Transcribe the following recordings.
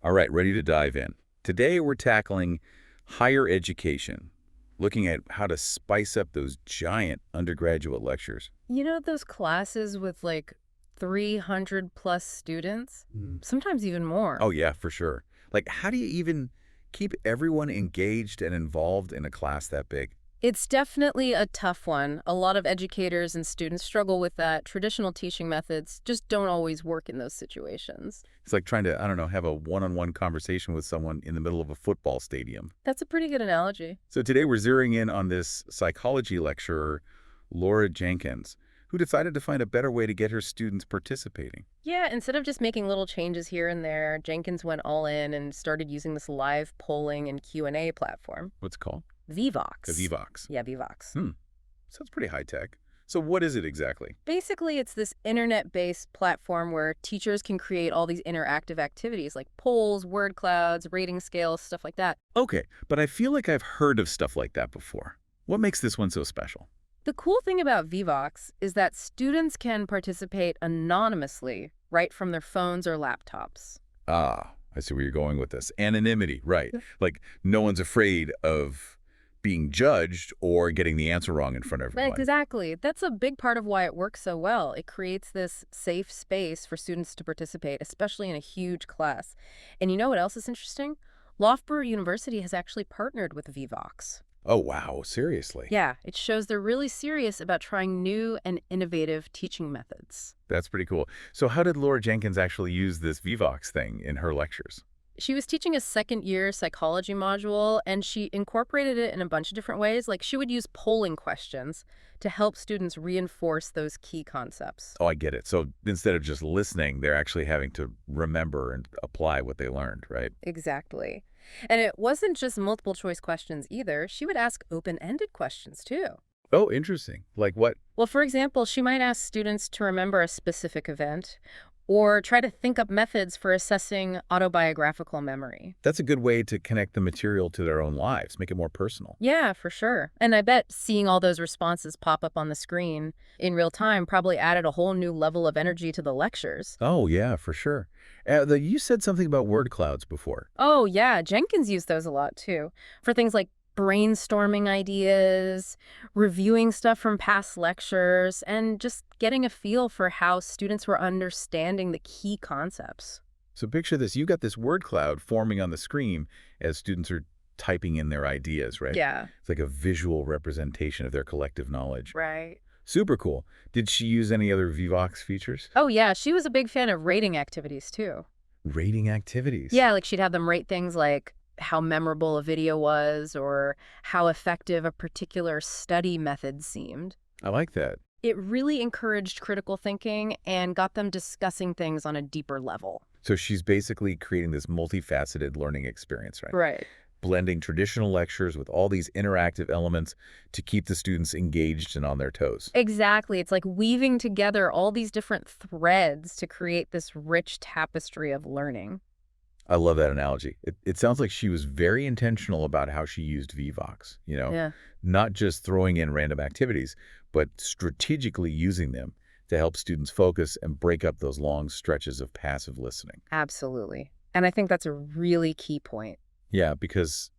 All right, ready to dive in. Today we're tackling higher education, looking at how to spice up those giant undergraduate lectures. You know those classes with like 300 plus students? Sometimes even more. Oh yeah, for sure. Like, how do you even keep everyone engaged and involved in a class that big? It's definitely a tough one. A lot of educators and students struggle with that. Traditional teaching methods just don't always work in those situations. It's like trying to, I don't know, have a one-on-one conversation with someone in the middle of a football stadium. That's a pretty good analogy. So today we're zeroing in on this psychology lecturer, Laura Jenkins, who decided to find a better way to get her students participating. Yeah, instead of just making little changes here and there, Jenkins went all in and started using this live polling and Q&A platform. What's it called? Vevox. The Vevox. Yeah, Vevox. Sounds pretty high-tech. So what is it exactly? Basically, it's this internet-based platform where teachers can create all these interactive activities like polls, word clouds, rating scales, stuff like that. Okay, but I feel like I've heard of stuff like that before. What makes this one so special? The cool thing about Vevox is that students can participate anonymously right from their phones or laptops. Ah, I see where you're going with this. Anonymity, right. Like, no one's afraid of being judged or getting the answer wrong in front of everyone. Exactly. That's a big part of why it works so well. It creates this safe space for students to participate, especially in a huge class. And you know what else is interesting? Loughborough University has actually partnered with Vevox. Oh, wow, seriously? Yeah, it shows they're really serious about trying new and innovative teaching methods. That's pretty cool. So how did Laura Jenkins actually use this Vevox thing in her lectures? She was teaching a second-year psychology module, and she incorporated it in a bunch of different ways. Like, she would use polling questions to help students reinforce those key concepts. Oh, I get it. So instead of just listening, they're actually having to remember and apply what they learned, right? Exactly. And it wasn't just multiple-choice questions either. She would ask open-ended questions, too. Oh, interesting. Like what? Well, for example, she might ask students to remember a specific event or try to think up methods for assessing autobiographical memory. That's a good way to connect the material to their own lives, make it more personal. Yeah, for sure. And I bet seeing all those responses pop up on the screen in real time probably added a whole new level of energy to the lectures. Oh, yeah, for sure. You said something about word clouds before. Oh, yeah, Jenkins used those a lot too, for things like brainstorming ideas, reviewing stuff from past lectures, and just getting a feel for how students were understanding the key concepts. So picture this. You've got this word cloud forming on the screen as students are typing in their ideas, right? Yeah. It's like a visual representation of their collective knowledge. Right. Super cool. Did she use any other Vevox features? Oh, yeah, she was a big fan of rating activities too. Rating activities. Yeah, like she'd have them rate things like how memorable a video was or how effective a particular study method seemed. I like that. It really encouraged critical thinking and got them discussing things on a deeper level. So she's basically creating this multifaceted learning experience, right? Right. Blending traditional lectures with all these interactive elements to keep the students engaged and on their toes. Exactly. It's like weaving together all these different threads to create this rich tapestry of learning. I love that analogy. It sounds like she was very intentional about how she used Vevox, Yeah. not just throwing in random activities, but strategically using them to help students focus and break up those long stretches of passive listening. Absolutely. And I think that's a really key point. Yeah, because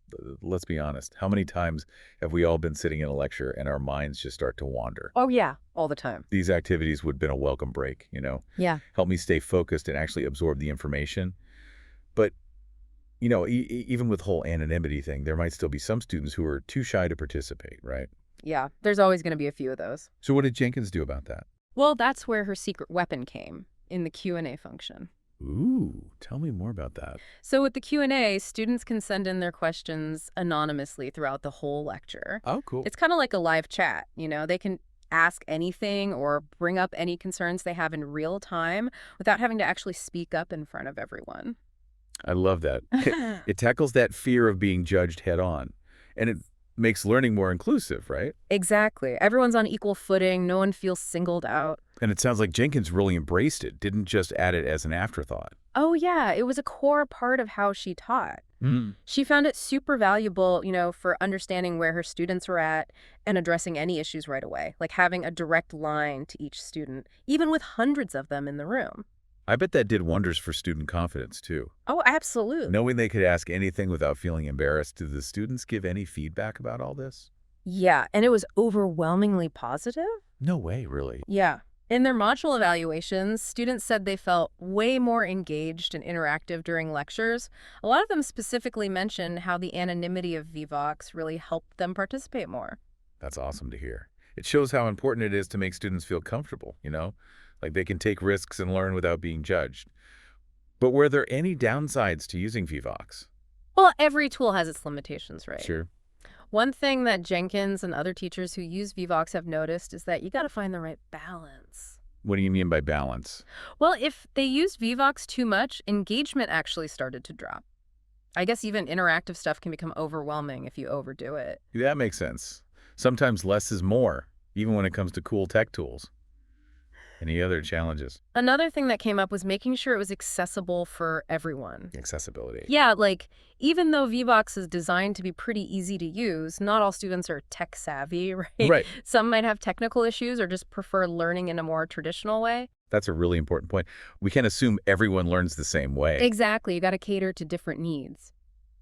let's be honest, how many times have we all been sitting in a lecture and our minds just start to wander? Oh, yeah, all the time. These activities would have been a welcome break, Yeah. help me stay focused and actually absorb the information. But, even with the whole anonymity thing, there might still be some students who are too shy to participate, right? Yeah, there's always going to be a few of those. So what did Jenkins do about that? Well, that's where her secret weapon came, in the Q&A function. Ooh, tell me more about that. So with the Q&A, students can send in their questions anonymously throughout the whole lecture. Oh, cool. It's kind of like a live chat, They can ask anything or bring up any concerns they have in real time without having to actually speak up in front of everyone. I love that. It tackles that fear of being judged head on, and it makes learning more inclusive, right? Exactly. Everyone's on equal footing. No one feels singled out. And it sounds like Jenkins really embraced it, didn't just add it as an afterthought. Oh, yeah. It was a core part of how she taught. Mm. She found it super valuable, for understanding where her students were at and addressing any issues right away, like having a direct line to each student, even with hundreds of them in the room. I bet that did wonders for student confidence, too. Oh, absolutely. Knowing they could ask anything without feeling embarrassed, did the students give any feedback about all this? Yeah, and it was overwhelmingly positive. No way, really. Yeah. In their module evaluations, students said they felt way more engaged and interactive during lectures. A lot of them specifically mentioned how the anonymity of Vevox really helped them participate more. That's awesome to hear. It shows how important it is to make students feel comfortable, like they can take risks and learn without being judged. But were there any downsides to using Vevox? Well, every tool has its limitations, right? Sure. One thing that Jenkins and other teachers who use Vevox have noticed is that you got to find the right balance. What do you mean by balance? Well, if they used Vevox too much, engagement actually started to drop. I guess even interactive stuff can become overwhelming if you overdo it. That makes sense. Sometimes less is more, even when it comes to cool tech tools. Any other challenges? Another thing that came up was making sure it was accessible for everyone. Accessibility. Yeah, like, even though Vevox is designed to be pretty easy to use, not all students are tech savvy, right? Right. Some might have technical issues or just prefer learning in a more traditional way. That's a really important point. We can't assume everyone learns the same way. Exactly. You got to cater to different needs.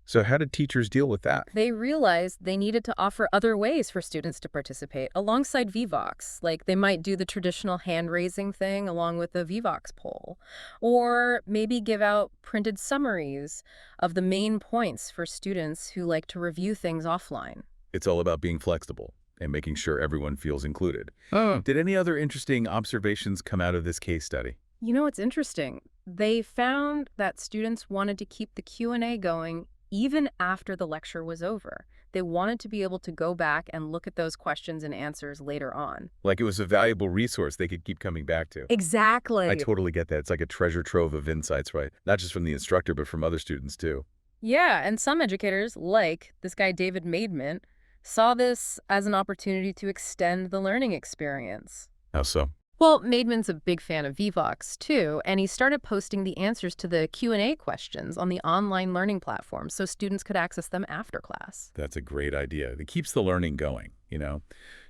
So how did teachers deal with that? They realized they needed to offer other ways for students to participate alongside Vevox. Like they might do the traditional hand-raising thing along with the Vevox poll. Or maybe give out printed summaries of the main points for students who like to review things offline. It's all about being flexible and making sure everyone feels included. Did any other interesting observations come out of this case study? You know what's interesting? They found that students wanted to keep the Q&A going even after the lecture was over. They wanted to be able to go back and look at those questions and answers later on. Like it was a valuable resource they could keep coming back to. Exactly. I totally get that. It's like a treasure trove of insights, right? Not just from the instructor, but from other students too. Yeah, and some educators, like this guy David Maidment, saw this as an opportunity to extend the learning experience. How so? Well, Maidment's a big fan of Vevox, too, and he started posting the answers to the Q&A questions on the online learning platform so students could access them after class. That's a great idea. It keeps the learning going.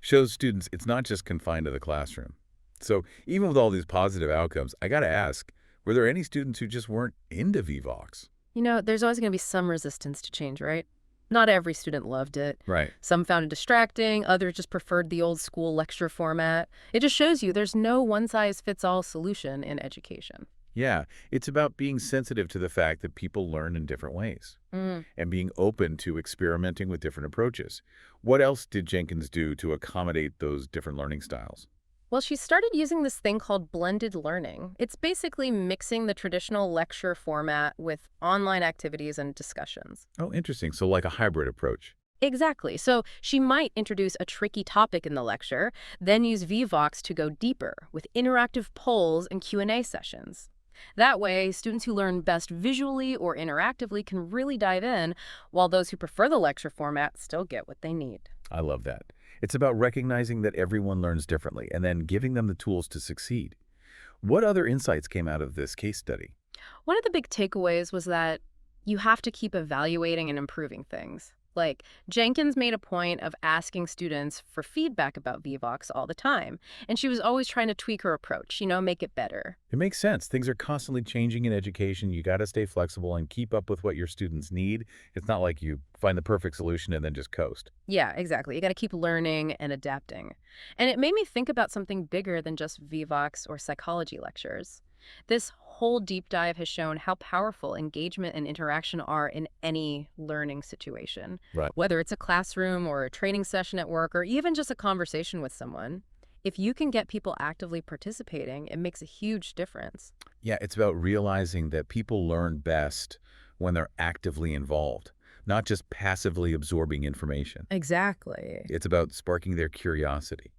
Shows students it's not just confined to the classroom. So even with all these positive outcomes, I got to ask, were there any students who just weren't into Vevox? You know, there's always going to be some resistance to change, right? Not every student loved it. Right. Some found it distracting, others just preferred the old school lecture format. It just shows you there's no one-size-fits-all solution in education. Yeah, it's about being sensitive to the fact that people learn in different ways and being open to experimenting with different approaches. What else did Jenkins do to accommodate those different learning styles? Well, she started using this thing called blended learning. It's basically mixing the traditional lecture format with online activities and discussions. Oh, interesting. So like a hybrid approach. Exactly. So she might introduce a tricky topic in the lecture, then use Vevox to go deeper with interactive polls and Q&A sessions. That way, students who learn best visually or interactively can really dive in, while those who prefer the lecture format still get what they need. I love that. It's about recognizing that everyone learns differently and then giving them the tools to succeed. What other insights came out of this case study? One of the big takeaways was that you have to keep evaluating and improving things. Like, Jenkins made a point of asking students for feedback about Vevox all the time, and she was always trying to tweak her approach, make it better. It makes sense. Things are constantly changing in education. You got to stay flexible and keep up with what your students need. It's not like you find the perfect solution and then just coast. Yeah, exactly. You got to keep learning and adapting. And it made me think about something bigger than just Vevox or psychology lectures. This whole deep dive has shown how powerful engagement and interaction are in any learning situation. Right. Whether it's a classroom or a training session at work or even just a conversation with someone, if you can get people actively participating, it makes a huge difference. Yeah, it's about realizing that people learn best when they're actively involved, not just passively absorbing information. Exactly. It's about sparking their curiosity.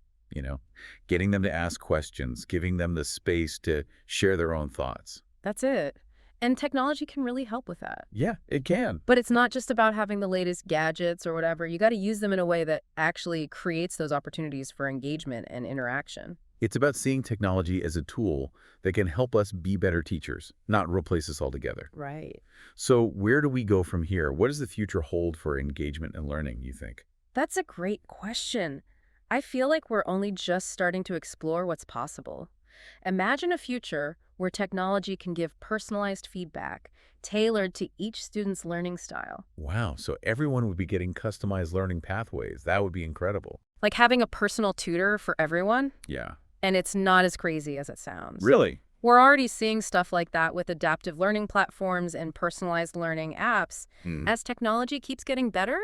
Getting them to ask questions, giving them the space to share their own thoughts. That's it. And technology can really help with that. Yeah, it can. But it's not just about having the latest gadgets or whatever. You got to use them in a way that actually creates those opportunities for engagement and interaction. It's about seeing technology as a tool that can help us be better teachers, not replace us altogether. Right. So where do we go from here? What does the future hold for engagement and learning, you think? That's a great question. I feel like we're only just starting to explore what's possible. Imagine a future where technology can give personalized feedback tailored to each student's learning style. Wow, so everyone would be getting customized learning pathways. That would be incredible. Like having a personal tutor for everyone, Yeah. and it's not as crazy as it sounds. Really? We're already seeing stuff like that with adaptive learning platforms and personalized learning apps. Hmm. As technology keeps getting better,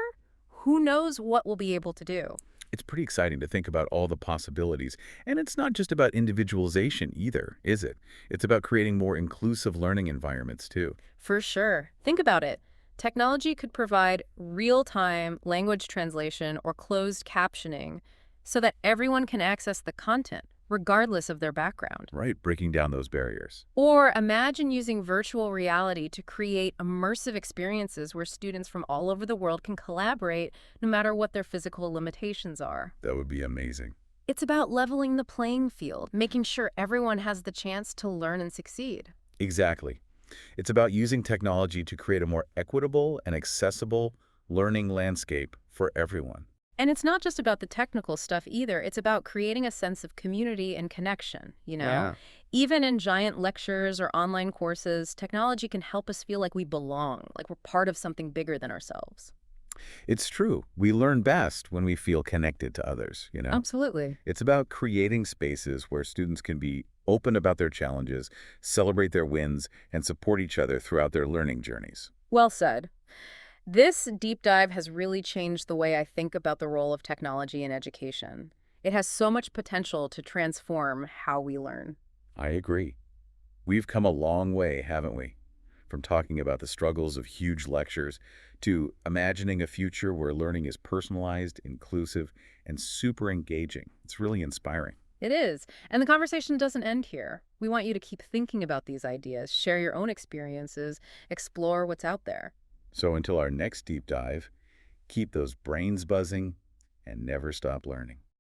who knows what we'll be able to do? It's pretty exciting to think about all the possibilities. And it's not just about individualization either, is it? It's about creating more inclusive learning environments, too. For sure. Think about it. Technology could provide real-time language translation or closed captioning so that everyone can access the content, regardless of their background. Right, breaking down those barriers. Or imagine using virtual reality to create immersive experiences where students from all over the world can collaborate no matter what their physical limitations are. That would be amazing. It's about leveling the playing field, making sure everyone has the chance to learn and succeed. Exactly. It's about using technology to create a more equitable and accessible learning landscape for everyone. And it's not just about the technical stuff either. It's about creating a sense of community and connection. Yeah. Even in giant lectures or online courses, technology can help us feel like we belong, like we're part of something bigger than ourselves. It's true. We learn best when we feel connected to others. Absolutely. It's about creating spaces where students can be open about their challenges, celebrate their wins, and support each other throughout their learning journeys. Well said. This deep dive has really changed the way I think about the role of technology in education. It has so much potential to transform how we learn. I agree. We've come a long way, haven't we? From talking about the struggles of huge lectures to imagining a future where learning is personalized, inclusive, and super engaging. It's really inspiring. It is. And the conversation doesn't end here. We want you to keep thinking about these ideas, share your own experiences, explore what's out there. So until our next deep dive, keep those brains buzzing and never stop learning.